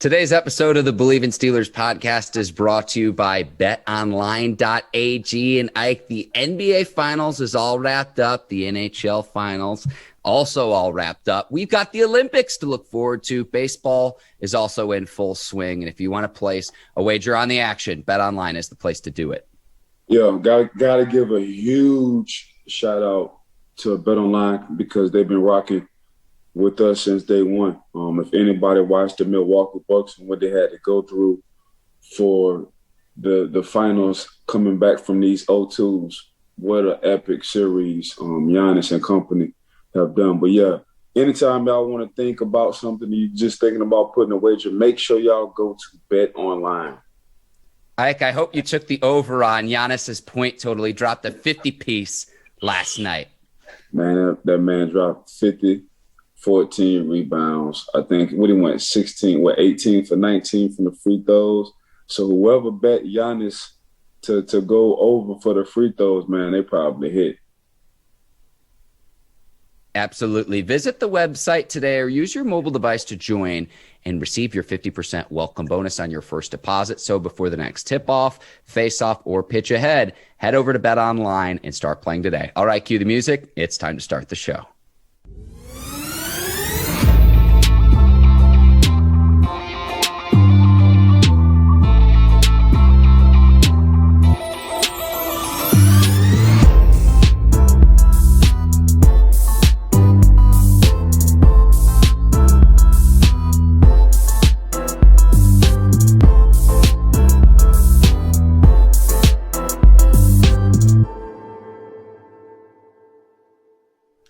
Today's episode of the Bleav in Steelers podcast is brought to you by betonline.ag. And Ike, the NBA Finals is all wrapped up. The NHL Finals also all wrapped up. We've got the Olympics to look forward to. Baseball is also in full swing. And if you want to place a wager on the action, BetOnline is the place to do it. Yeah, got to give a huge shout out to BetOnline because they've been rocking with us since day one. If anybody watched the Milwaukee Bucks and what they had to go through for the finals coming back from these 0-2s, what an epic series Giannis and company have done. But yeah, anytime y'all want to think about something, you just thinking about putting a wager, make sure y'all go to BetOnline. Ike, I hope you took the over on Giannis's point total. He dropped a 50-piece last night. Man, that man dropped 50, 14 rebounds. I think, what he went, 18 for 19 from the free throws. So whoever bet Giannis to go over for the free throws, man, they probably hit. Absolutely. Visit the website today or use your mobile device to join and receive your 50% welcome bonus on your first deposit. So before the next tip-off, face-off, or pitch ahead, head over to BetOnline and start playing today. All right, cue the music. It's time to start the show.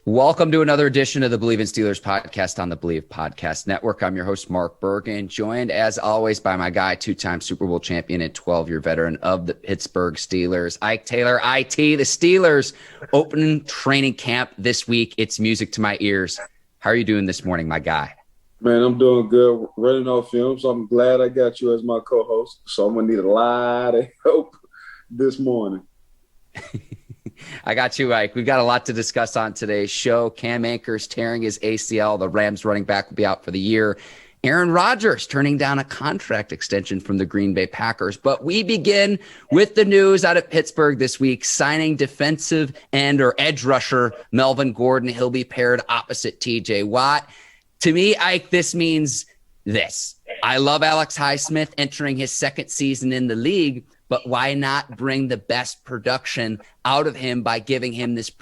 Welcome to another edition of the Bleav in Steelers podcast on the Bleav Podcast Network. I'm your host, Mark Bergin, joined as always by my guy, two-time Super Bowl champion and 12-year veteran of the Pittsburgh Steelers, Ike Taylor, IT. The Steelers opening training camp this week. It's music to my ears. How are you doing this morning, my guy? Man, I'm doing good. Running off film, so I'm glad I got you as my co-host. So I'm going to need a lot of help this morning. I got you, Ike. We've got a lot to discuss on today's show. Cam Akers tearing his ACL. The Rams running back will be out for the year. Aaron Rodgers turning down a contract extension from the Green Bay Packers. But we begin with the news out of Pittsburgh this week, signing defensive end or edge rusher Melvin Gordon. He'll be paired opposite TJ Watt. To me, Ike, this means this. I love Alex Highsmith entering his second season in the league, but why not bring the best production out of him by giving him this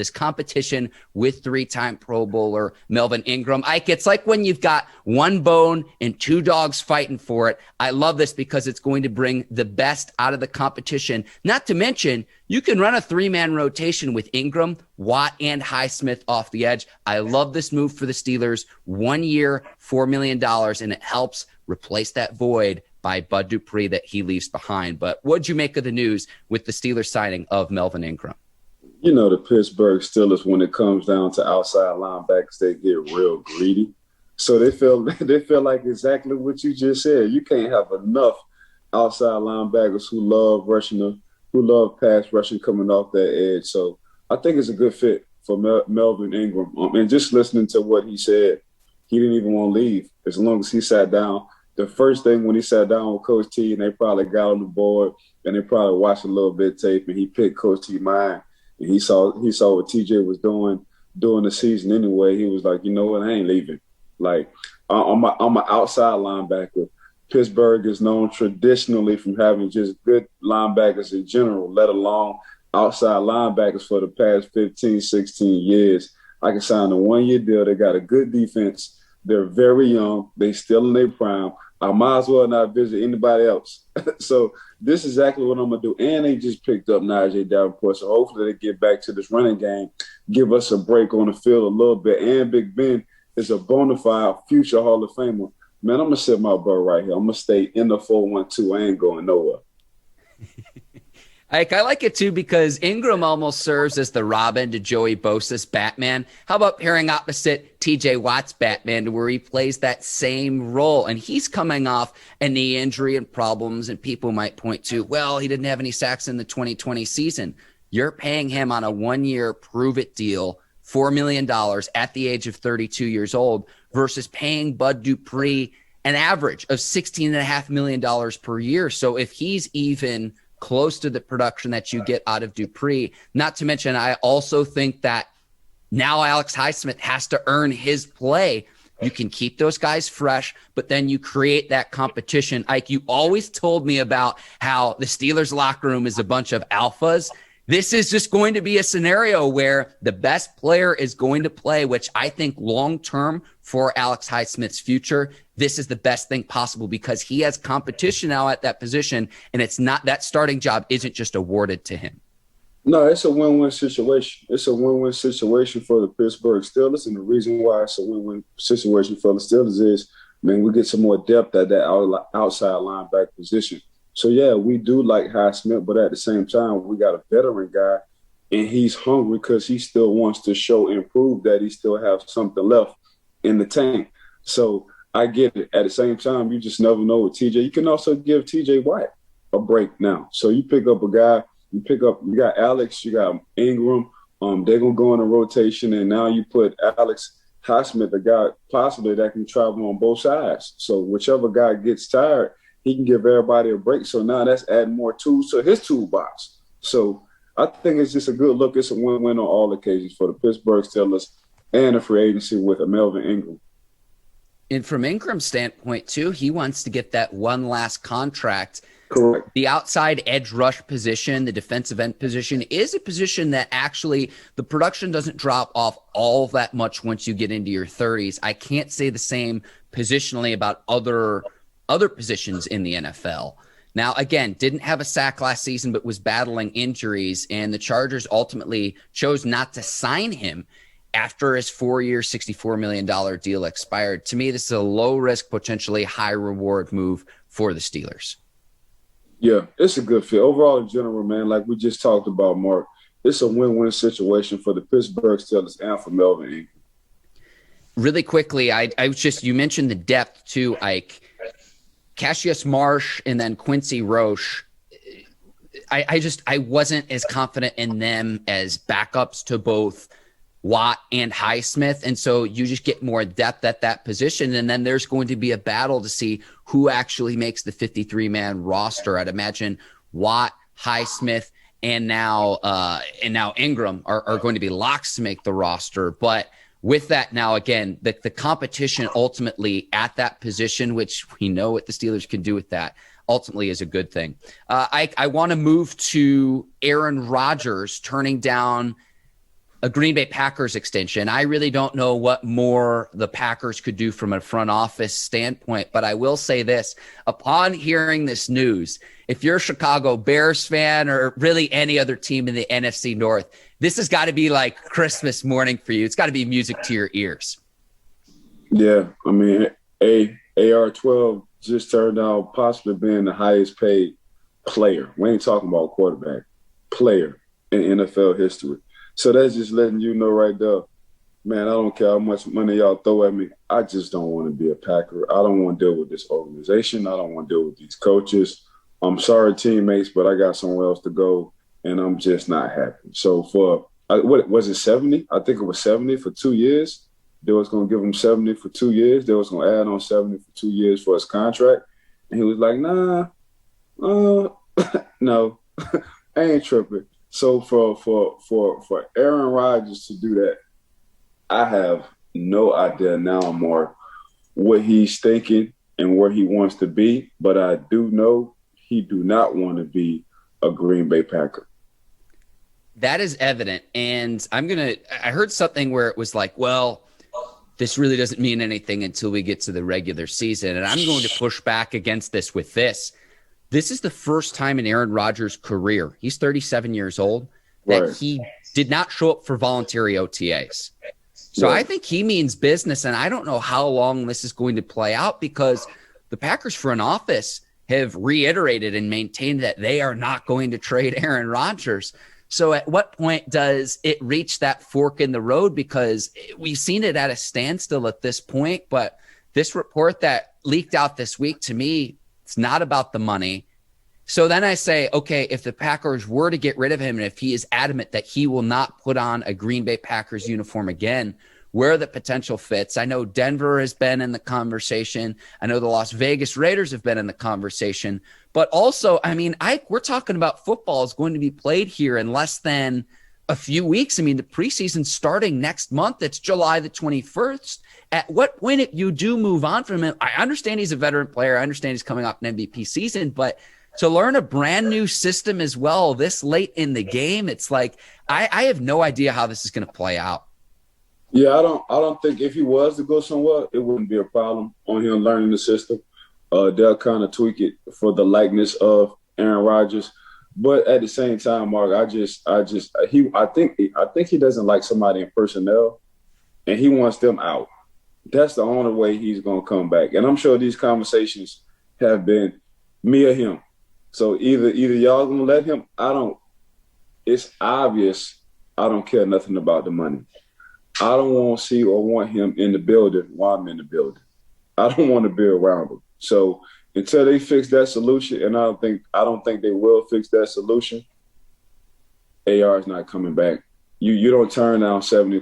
competition with three-time Pro Bowler Melvin Ingram? Ike, it's like when you've got one bone and two dogs fighting for it. I love this because it's going to bring the best out of the competition. Not to mention, you can run a three-man rotation with Ingram, Watt, and Highsmith off the edge. I love this move for the Steelers. 1 year, $4 million, and it helps replace that void by Bud Dupree that he leaves behind. But what'd you make of the news with the Steelers signing of Melvin Ingram? You know, the Pittsburgh Steelers, when it comes down to outside linebackers, they get real greedy. So they feel like exactly what you just said. You can't have enough outside linebackers who love rushing, who love pass rushing coming off that edge. So I think it's a good fit for Melvin Ingram. And just listening to what he said, he didn't even want to leave as long as he sat down. The first thing when he sat down with Coach T and they probably got on the board and they probably watched a little bit of tape and he picked Coach T mind and he saw what TJ was doing during the season anyway. He was like, you know what, I ain't leaving. Like, I'm an outside linebacker. Pittsburgh is known traditionally from having just good linebackers in general, let alone outside linebackers for the past 15, 16 years. I can sign a 1-year deal. They got a good defense. They're very young. They still in their prime. I might as well not visit anybody else. So this is exactly what I'm going to do. And they just picked up Najee Davenport. So hopefully they get back to this running game, give us a break on the field a little bit. And Big Ben is a bona fide future Hall of Famer. Man, I'm going to sit my butt right here. I'm going to stay in the 4-1-2. I ain't going nowhere. Ike, I like it too because Ingram almost serves as the Robin to Joey Bosa's Batman. How about pairing opposite TJ Watt's Batman to where he plays that same role? And he's coming off a knee injury and problems, and people might point to, well, he didn't have any sacks in the 2020 season. You're paying him on a 1-year prove-it deal, $4 million at the age of 32 years old versus paying Bud Dupree an average of $16.5 million per year. So if he's even close to the production that you get out of Dupree, not to mention, I also think that now Alex Highsmith has to earn his play. You can keep those guys fresh, but then you create that competition. Ike, you always told me about how the Steelers locker room is a bunch of alphas. This is just going to be a scenario where the best player is going to play, which I think long-term for Alex Highsmith's future, this is the best thing possible because he has competition now at that position, and it's not that starting job isn't just awarded to him. No, it's a win-win situation. It's a win-win situation for the Pittsburgh Steelers, and the reason why it's a win-win situation for the Steelers is, man, we get some more depth at that outside linebacker position. So, yeah, we do like Highsmith, but at the same time, we got a veteran guy, and he's hungry because he still wants to show and prove that he still has something left in the tank. So I get it. At the same time, you just never know with TJ. You can also give TJ White a break now. So you pick up a guy, you got Alex, you got Ingram. They're going to go in a rotation, and now you put Alex Highsmith, a guy possibly that can travel on both sides. So whichever guy gets tired, he can give everybody a break. So now that's adding more tools to his toolbox. So I think it's just a good look. It's a win-win on all occasions for the Pittsburgh Steelers and a free agency with a Melvin Ingram. And from Ingram's standpoint, too, he wants to get that one last contract. Correct. The outside edge rush position, the defensive end position, is a position that actually the production doesn't drop off all that much once you get into your 30s. I can't say the same positionally about other positions in the NFL. Now, again, didn't have a sack last season, but was battling injuries, and the Chargers ultimately chose not to sign him after his 4-year, $64 million deal expired. To me, this is a low-risk, potentially high-reward move for the Steelers. Yeah, it's a good fit. Overall, in general, man, like we just talked about, Mark, it's a win-win situation for the Pittsburgh Steelers and for Melvin Ingram. Really quickly, I was just, you mentioned the depth too, Ike. Cassius Marsh and then Quincy Roche. I wasn't as confident in them as backups to both Watt and Highsmith. And so you just get more depth at that position. And then there's going to be a battle to see who actually makes the 53-man roster. I'd imagine Watt, Highsmith, and now Ingram are going to be locks to make the roster. But with that now, again, the competition ultimately at that position, which we know what the Steelers can do with that, ultimately is a good thing. I want to move to Aaron Rodgers turning down a Green Bay Packers extension. I really don't know what more the Packers could do from a front office standpoint, but I will say this. Upon hearing this news, if you're a Chicago Bears fan or really any other team in the NFC North, this has got to be like Christmas morning for you. It's got to be music to your ears. Yeah, I mean, AR-12 just turned out possibly being the highest paid player. We ain't talking about quarterback, player in NFL history. So that's just letting you know right there, man, I don't care how much money y'all throw at me. I just don't want to be a Packer. I don't want to deal with this organization. I don't want to deal with these coaches. I'm sorry, teammates, but I got somewhere else to go, and I'm just not happy. So for, what was it, 70? I think it was 70 for 2 years. They was going to give him 70 for 2 years. They was going to add on 70 for 2 years for his contract. And he was like, nah, no, I ain't tripping. So for Aaron Rodgers to do that, I have no idea now, Mark, what he's thinking and where he wants to be. But I do know he do not want to be a Green Bay Packer. That is evident. And I heard something where it was like, well, this really doesn't mean anything until we get to the regular season. And I'm going to push back against this with this. This is the first time in Aaron Rodgers' career, he's 37 years old, that he did not show up for voluntary OTAs. So I think he means business, and I don't know how long this is going to play out because the Packers front office have reiterated and maintained that they are not going to trade Aaron Rodgers. So at what point does it reach that fork in the road? Because we've seen it at a standstill at this point, but this report that leaked out this week, to me, it's not about the money. So then I say, okay, if the Packers were to get rid of him and if he is adamant that he will not put on a Green Bay Packers uniform again, Where are the potential fits? I know Denver has been in the conversation. I know the Las Vegas Raiders have been in the conversation. But also, I mean, we're talking about football is going to be played here in less than a few weeks. I mean, the preseason's starting next month. It's July the 21st. At what point if you do move on from him? I understand he's a veteran player. I understand he's coming off an MVP season, but to learn a brand new system as well this late in the game, it's like I have no idea how this is going to play out. Yeah, I don't think if he was to go somewhere, it wouldn't be a problem on him learning the system. They'll kind of tweak it for the likeness of Aaron Rodgers. But at the same time, Mark, I think he doesn't like somebody in personnel, and he wants them out. That's the only way he's gonna come back. And I'm sure these conversations have been me or him. So either y'all gonna let him. It's obvious. I don't care nothing about the money. I don't want to see or want him in the building while I'm in the building. I don't want to be around him. So until they fix that solution, and I don't think they will fix that solution, AR is not coming back. You don't turn down 70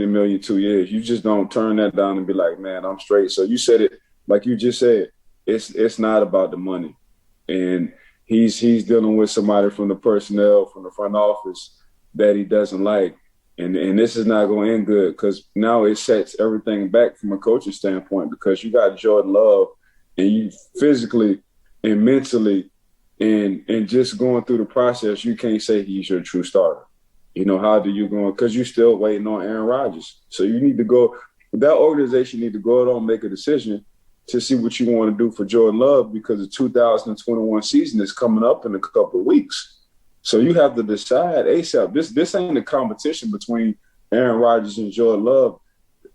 million 2 years. You just don't turn that down and be like, man, I'm straight. So you said it like you just said. It's not about the money, and he's dealing with somebody from the personnel, from the front office that he doesn't like, and this is not going to end good because now it sets everything back from a coaching standpoint because you got Jordan Love. And you physically and mentally and just going through the process, you can't say he's your true starter. You know, how do you go? Because you're still waiting on Aaron Rodgers. So you need to go – that organization need to go out and make a decision to see what you want to do for Jordan Love because the 2021 season is coming up in a couple of weeks. So you have to decide ASAP. This ain't a competition between Aaron Rodgers and Jordan Love.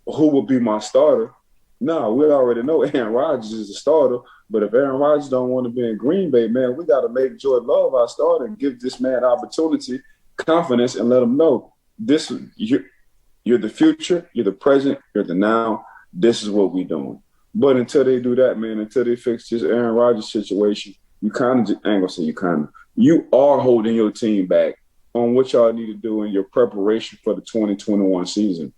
Who will be my starter? No, we already know Aaron Rodgers is the starter, but if Aaron Rodgers don't want to be in Green Bay, man, we got to make Jordan Love our starter and give this man opportunity, confidence, and let him know you're the future, you're the present, you're the now. This is what we're doing. But until they do that, man, until they fix this Aaron Rodgers situation, you are holding your team back on what y'all need to do in your preparation for the 2021 season.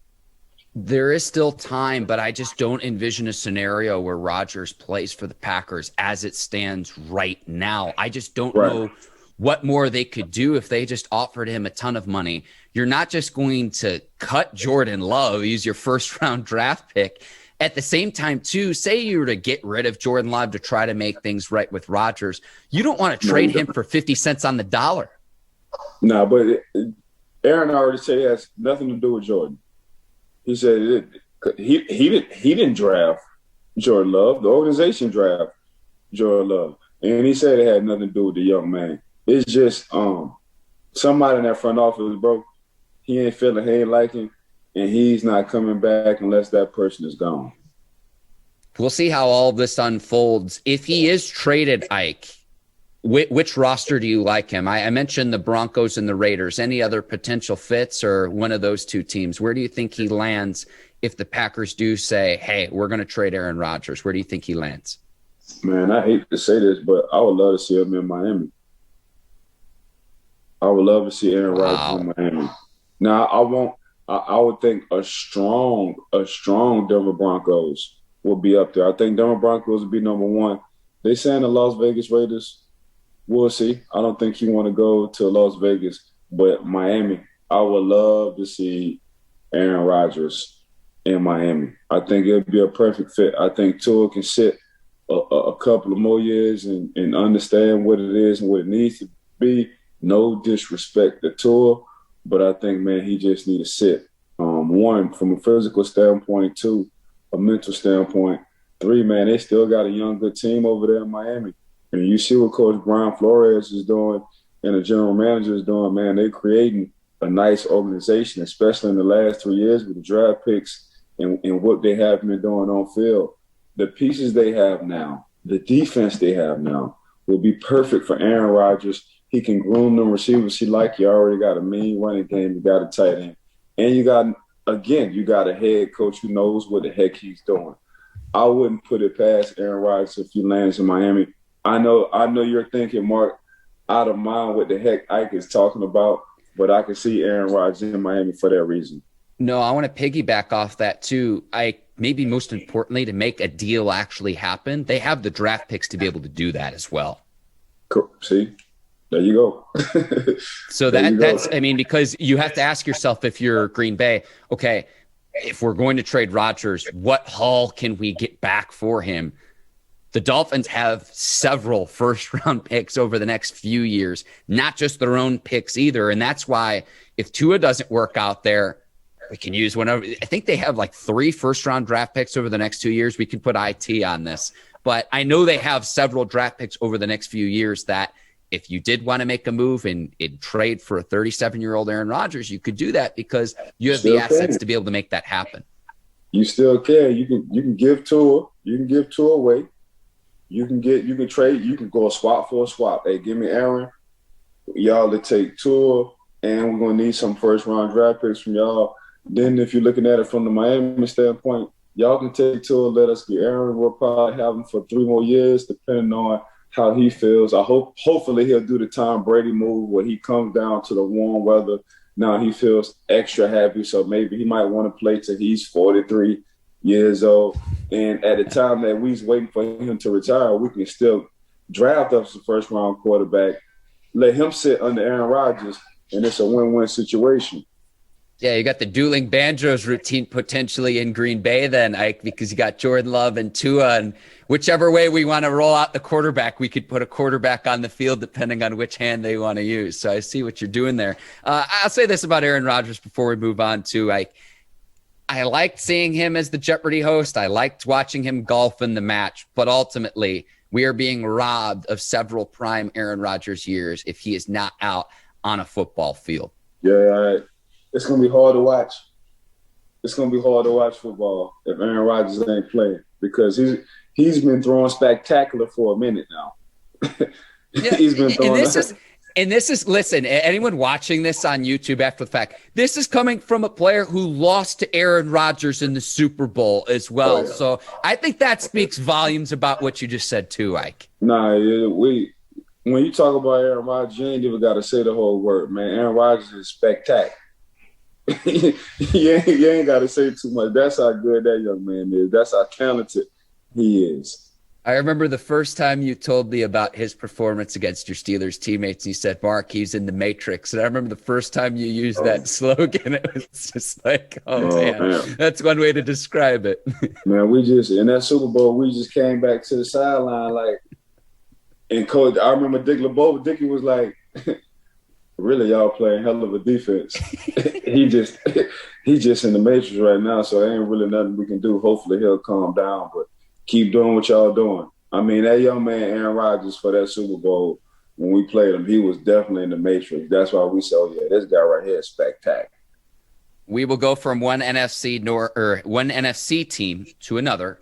There is still time, but I just don't envision a scenario where Rodgers plays for the Packers as it stands right now. I just don't know what more they could do if they just offered him a ton of money. You're not just going to cut Jordan Love, he's your first-round draft pick. At the same time, too, say you were to get rid of Jordan Love to try to make things right with Rodgers, you don't want to trade him for 50 cents on the dollar. No, but Aaron already said it has nothing to do with Jordan. He said he didn't draft Jordan Love. The organization drafted Jordan Love. And he said it had nothing to do with the young man. It's just somebody in that front office, bro, he ain't liking, and he's not coming back unless that person is gone. We'll see how all this unfolds. If he is traded, Ike, which roster do you like him? I mentioned the Broncos and the Raiders. Any other potential fits or one of those two teams? Where do you think he lands if the Packers do say, hey, we're going to trade Aaron Rodgers? Where do you think he lands? Man, I hate to say this, but I would love to see him in Miami. I would love to see Aaron Rodgers in Miami. Now, I would think a strong Denver Broncos will be up there. I think Denver Broncos will be number one. They saying the Las Vegas Raiders. We'll see. I don't think he want to go to Las Vegas, but Miami, I would love to see Aaron Rodgers in Miami. I think it would be a perfect fit. I think Tua can sit a couple of more years and understand what it is and what it needs to be. No disrespect to Tua, but I think, man, he just need to sit. One, from a physical standpoint. Two, a mental standpoint. Three, man, they still got a young, good team over there in Miami. And you see what Coach Brian Flores is doing and the general manager is doing, man, they're creating a nice organization, especially in the last 3 years with the draft picks and what they have been doing on field. The pieces they have now, the defense they have now will be perfect for Aaron Rodgers. He can groom them receivers he like. You already got a mean running game. You got a tight end. And you got a head coach who knows what the heck he's doing. I wouldn't put it past Aaron Rodgers if he lands in Miami. I know you're thinking, Mark, out of mind what the heck Ike is talking about, but I can see Aaron Rodgers in Miami for that reason. No, I want to piggyback off that too. Maybe most importantly, to make a deal actually happen, they have the draft picks to be able to do that as well. Cool. See, there you go. So that's, I mean, because you have to ask yourself, if you're Green Bay, okay, if we're going to trade Rodgers, what haul can we get back for him? The Dolphins have several first-round picks over the next few years, not just their own picks either. And that's why if Tua doesn't work out there, we can use whenever. I think they have like 3 first-round draft picks over the next 2 years. We can put IT on this. But I know they have several draft picks over the next few years that if you did want to make a move and trade for a 37-year-old Aaron Rodgers, you could do that because you have the assets to be able to make that happen. You still can. You can give Tua. You can give Tua away. You can trade. You can go a swap for a swap. Hey, give me Aaron. Y'all to take Tua, and we're gonna need some first-round draft picks from y'all. Then, if you're looking at it from the Miami standpoint, y'all can take Tua, let us get Aaron. We'll probably have him for 3 more years, depending on how he feels. Hopefully he'll do the Tom Brady move where he comes down to the warm weather. Now he feels extra happy, so maybe he might want to play till he's 43 years old. And at the time that we's waiting for him to retire, we can still draft us a first-round quarterback, let him sit under Aaron Rodgers, and it's a win-win situation. Yeah, you got the dueling banjos routine potentially in Green Bay then, Ike, because you got Jordan Love and Tua, and whichever way we want to roll out the quarterback, we could put a quarterback on the field depending on which hand they want to use. So I see what you're doing there. I'll say this about Aaron Rodgers before we move on to Ike. I liked seeing him as the Jeopardy host. I liked watching him golf in the match, but ultimately we are being robbed of several prime Aaron Rodgers years if he is not out on a football field. Yeah, all right. It's going to be hard to watch. It's going to be hard to watch football if Aaron Rodgers ain't playing because he's been throwing spectacular for a minute now. Yeah, he's been throwing. And this is, listen, anyone watching this on YouTube after the fact, this is coming from a player who lost to Aaron Rodgers in the Super Bowl as well. Oh, yeah. So I think that speaks volumes about what you just said too, Ike. Nah, when you talk about Aaron Rodgers, you ain't even got to say the whole word, man. Aaron Rodgers is spectacular. you ain't got to say too much. That's how good that young man is. That's how talented he is. I remember the first time you told me about his performance against your Steelers teammates. You said, Mark, he's in the Matrix. And I remember the first time you used that slogan, it was just like, man, that's one way to describe it. Man, in that Super Bowl, we just came back to the sideline and coach, I remember Dickie was like, really, y'all playing hell of a defense. he just in the Matrix right now, so there ain't really nothing we can do. Hopefully he'll calm down, but keep doing what y'all doing. I mean, that young man, Aaron Rodgers, for that Super Bowl, when we played him, he was definitely in the Matrix. That's why we said, oh, yeah, this guy right here is spectacular. We will go from one NFC team to another.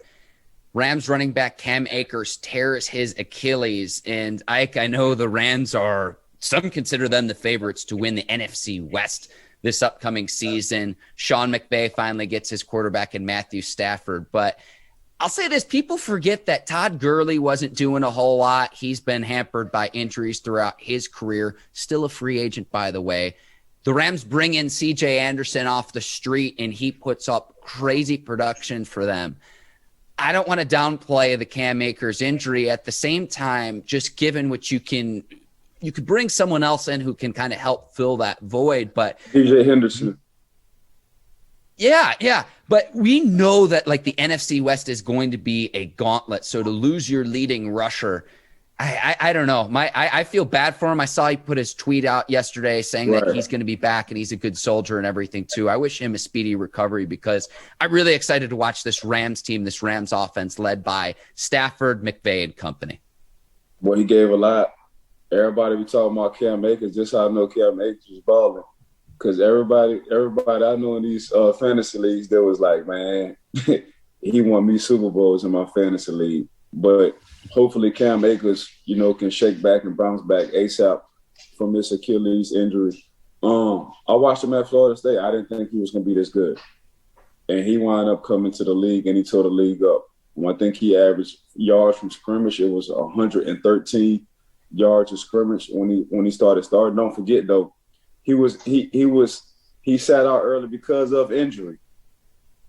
Rams running back Cam Akers tears his Achilles. And Ike, I know the Rams some consider them the favorites to win the NFC West this upcoming season. Sean McVay finally gets his quarterback in Matthew Stafford. But I'll say this, people forget that Todd Gurley wasn't doing a whole lot. He's been hampered by injuries throughout his career. Still a free agent, by the way. The Rams bring in C.J. Anderson off the street, and he puts up crazy production for them. I don't want to downplay the Cam Akers injury. At the same time, just given what you could bring someone else in who can kind of help fill that void. But C.J. Henderson. Yeah. But we know that like the NFC West is going to be a gauntlet. So to lose your leading rusher, I don't know. I feel bad for him. I saw he put his tweet out yesterday saying that he's going to be back and he's a good soldier and everything too. I wish him a speedy recovery because I'm really excited to watch this Rams team, this Rams offense led by Stafford, McVay, and company. Well, he gave a lot. Everybody be talking about Cam Akers. Just how I know Cam Akers was balling. Because everybody I know in these fantasy leagues, there was like, man, he won me Super Bowls in my fantasy league. But hopefully Cam Akers, can shake back and bounce back ASAP from this Achilles injury. I watched him at Florida State. I didn't think he was going to be this good. And he wound up coming to the league, and he tore the league up. I think he averaged yards from scrimmage. It was 113 yards of scrimmage when he started. Don't forget, though, he he sat out early because of injury.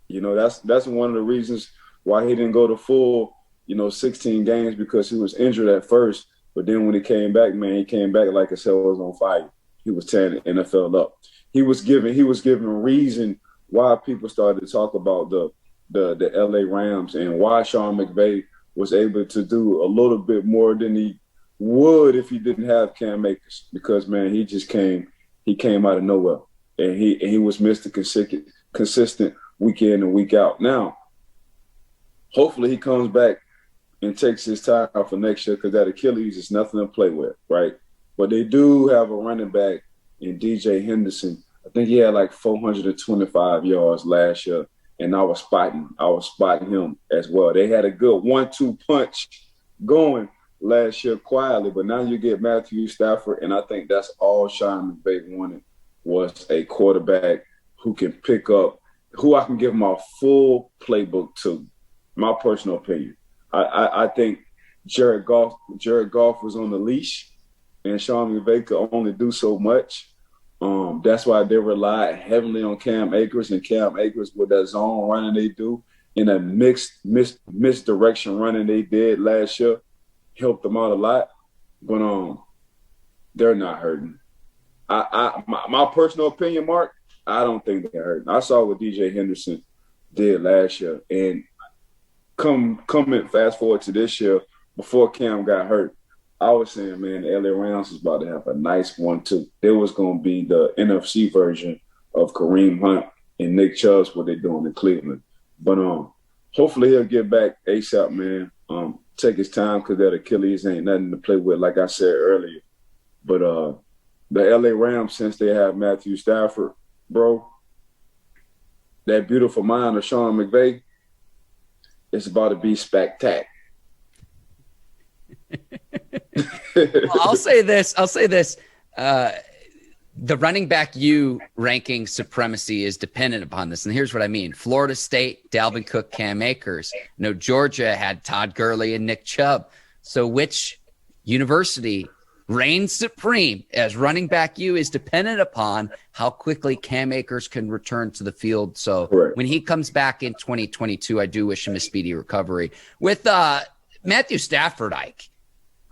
You know, that's one of the reasons why he didn't go to full, 16 games, because he was injured at first. But then when he came back, man, he came back like his hell was on fire. He was tearing the NFL up. He was given reason why people started to talk about the LA Rams and why Sean McVay was able to do a little bit more than he would if he didn't have Cam Akers. Because, man, he came out of nowhere. And he was Mr. Consistent week in and week out. Now, hopefully he comes back and takes his time for next year, because that Achilles is nothing to play with, right? But they do have a running back in DJ Henderson. I think he had like 425 yards last year, and I was spotting him as well. They had a good 1-2 punch going last year quietly, but now you get Matthew Stafford, and I think that's all Sean McVay wanted, was a quarterback who can pick up, who I can give my full playbook to. My personal opinion. I think Jared Goff was on the leash, and Sean McVay could only do so much. That's why they relied heavily on Cam Akers, and Cam Akers, with that zone running they do, in a misdirection running they did last year, helped them out a lot. But they're not hurting. My personal opinion, Mark, I don't think they're hurting. I saw what DJ Henderson did last year, and coming fast forward to this year, before Cam got hurt, I was saying, man, the LA Rams is about to have a nice 1-2. There was going to be the NFC version of Kareem Hunt and Nick Chubb's, what they're doing in Cleveland. But hopefully he'll get back ASAP, man. Take his time, because that Achilles ain't nothing to play with, like I said earlier. But the LA Rams, since they have Matthew Stafford, bro, that beautiful mind of Sean McVay, it's about to be spectacular. Well, I'll say this. The running back ranking supremacy is dependent upon this. And here's what I mean. Florida State, Dalvin Cook, Cam Akers. Georgia had Todd Gurley and Nick Chubb. So which university reigns supreme as running back is dependent upon how quickly Cam Akers can return to the field. So Correct. When he comes back in 2022, I do wish him a speedy recovery. With Matthew Stafford, Ike.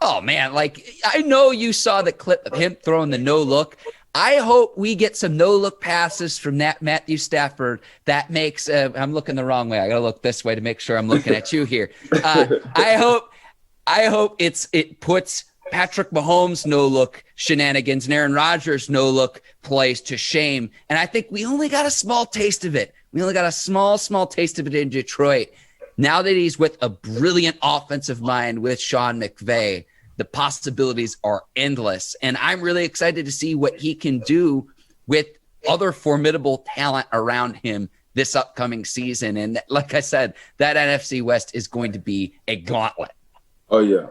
Oh, man, I know you saw the clip of him throwing the no-look. I hope we get some no-look passes from that Matthew Stafford that makes I'm looking the wrong way. I got to look this way to make sure I'm looking at you here. I hope it puts Patrick Mahomes' no-look shenanigans and Aaron Rodgers' no-look plays to shame. And I think we only got a small taste of it. We only got a small taste of it in Detroit. Now that he's with a brilliant offensive mind with Sean McVay, the possibilities are endless. And I'm really excited to see what he can do with other formidable talent around him this upcoming season. And like I said, that NFC West is going to be a gauntlet. Oh, yeah.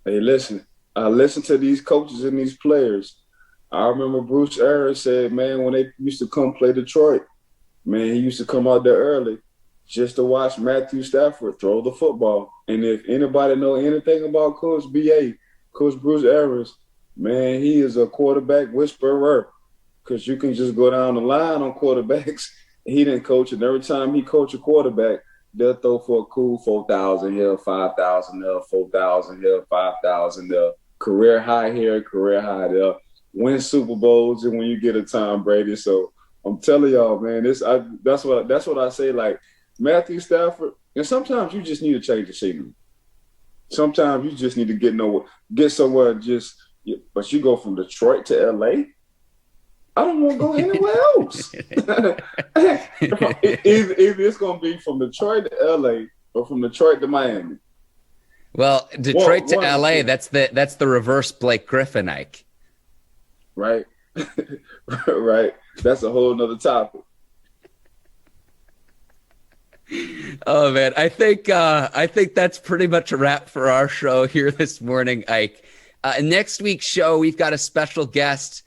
Hey, listen, I listen to these coaches and these players. I remember Bruce Arians said, man, when they used to come play Detroit, man, he used to come out there early just to watch Matthew Stafford throw the football. And if anybody know anything about Coach Bruce Arians, man, he is a quarterback whisperer, because you can just go down the line on quarterbacks. He didn't coach, and every time he coach a quarterback, they'll throw for a cool 4,000 here, 5,000 there, 4,000 here, 5,000 there. Career high here, career high there. Win Super Bowls, and when you get a Tom Brady. So I'm telling y'all, man, that's what I say. Like Matthew Stafford, and sometimes you just need to change the scenery. Sometimes you just need to get somewhere. But you go from Detroit to LA. I don't want to go anywhere else. Either it's going to be from Detroit to LA or from Detroit to Miami. Well, Detroit to LA, that's the reverse Blake Griffin, Ike. Right. Right. That's a whole nother topic. Oh, man. I think that's pretty much a wrap for our show here this morning, Ike. Next week's show, we've got a special guest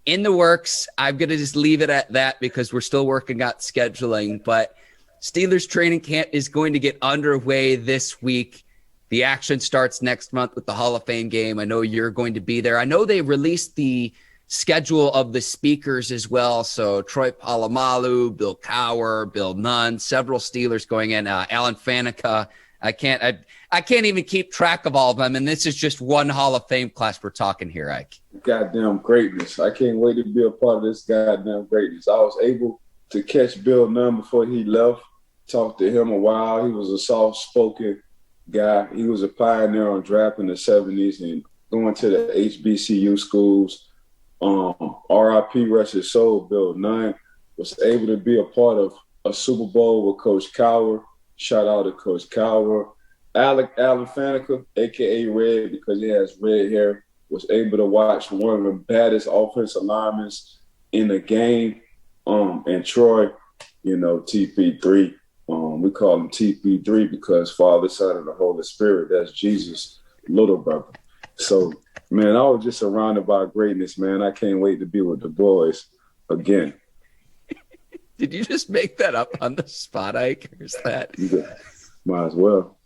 in the works. I'm going to just leave it at that because we're still working out scheduling. But Steelers training camp is going to get underway this week. The action starts next month with the Hall of Fame game. I know you're going to be there. I know they released the schedule of the speakers as well. So Troy Polamalu, Bill Cowher, Bill Nunn, several Steelers going in, Alan Faneca. I can't even keep track of all of them. And this is just one Hall of Fame class we're talking here, Ike. Goddamn greatness. I can't wait to be a part of this goddamn greatness. I was able to catch Bill Nunn before he left, talked to him a while. He was a soft-spoken guy. He was a pioneer on draft in the 70s and going to the HBCU schools. RIP, rest his soul, Bill Nunn was able to be a part of a Super Bowl with Coach Cowher. Shout out to Coach Cowher. Alan Faneca, a.k.a. Red, because he has red hair, was able to watch one of the baddest offensive linemen in the game. And Troy, TP3. We call him TP3 because Father, Son, and the Holy Spirit, that's Jesus' little brother. So, man, I was just surrounded by greatness, man. I can't wait to be with the boys again. Did you just make that up on the spot, Ike? Or is that? Yeah, might as well.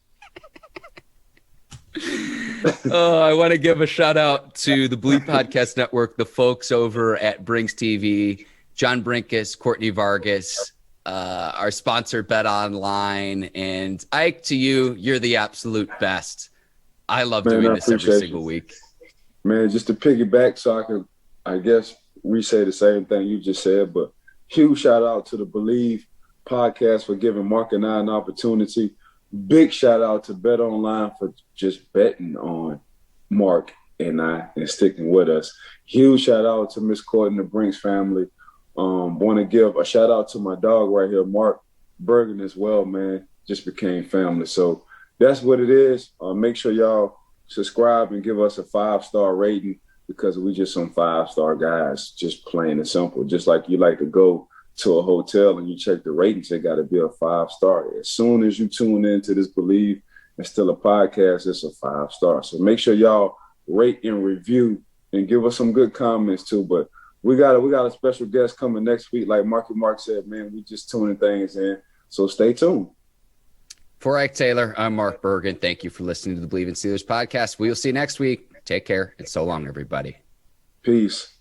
I want to give a shout out to the Bleav Podcast Network, the folks over at Brinks TV, John Brinkus, Courtney Vargas, our sponsor Bet Online, and Ike, to you, you're the absolute best. I love doing this every single week. Man, just to piggyback so I can, I guess, re-say the same thing you just said, but huge shout out to the Bleav Podcast for giving Mark and I an opportunity. Big shout out to Bet Online for just betting on Mark and I and sticking with us. Huge shout out to Miss Courtney and the Brinks family. Want to give a shout out to my dog right here, Mark Bergin, as well, man. Just became family. So that's what it is. Make sure y'all subscribe and give us a 5-star rating because we just some 5-star guys, just plain and simple. Just like you like to go to a hotel and you check the ratings, it got to be a 5-star. As soon as you tune into this Bleav and still a podcast, it's a 5-star. So make sure y'all rate and review and give us some good comments too. But we got a special guest coming next week. Like Marky Mark said, man, we just tuning things in. So stay tuned. For Ike Taylor, I'm Mark Bergin. Thank you for listening to the Bleav in Steelers podcast. We will see you next week. Take care and so long, everybody. Peace.